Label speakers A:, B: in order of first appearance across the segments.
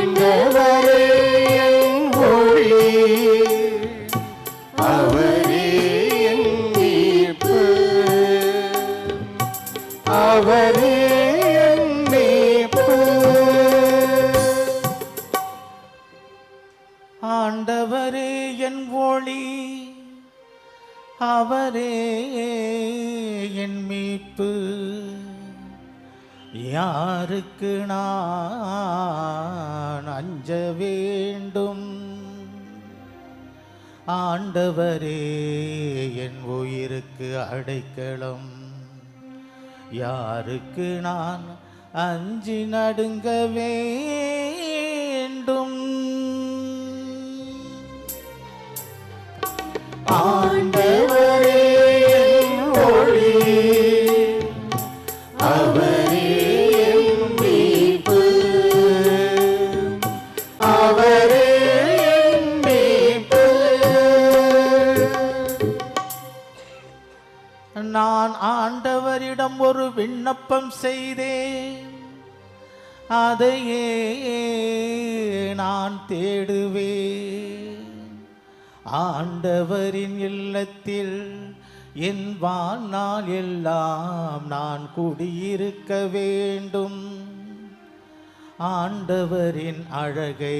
A: ஆண்டவரே என் ஒளி, அவரே என் மீட்பு, அவரே என் மீட்பு.
B: ஆண்டவரே என் ஒளி, அவரே என் மீட்பு, யாருக்கு நான் அஞ்ச வேண்டும்? ஆண்டவரே என் உயிருக்கு அடைக்கலம், யாருக்கு நான் அஞ்சி நடுங்க வேண்டும்?
A: ஆண்டவரே என் ஒளி, அவரே என் மீட்பு, அவரே என் மீட்பு.
B: நான் ஆண்டவரிடம் ஒரு விண்ணப்பம் செய்தேன், அதையே நான் தேடுவேன். ஆண்டவரின் இல்லத்தில் என் வாழ்நாள் எல்லாம் நான் குடியிருக்க வேண்டும். ஆண்டவரின் அழகை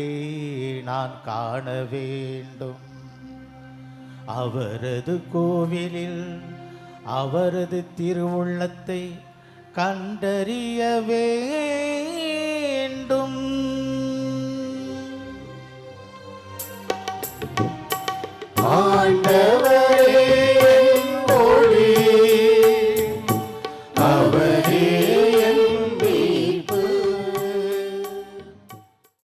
B: நான் காண வேண்டும். அவரது கோவிலில் அவரது திருவுள்ளத்தை கண்டறிய வேண்டும்.
A: ஆண்டவரே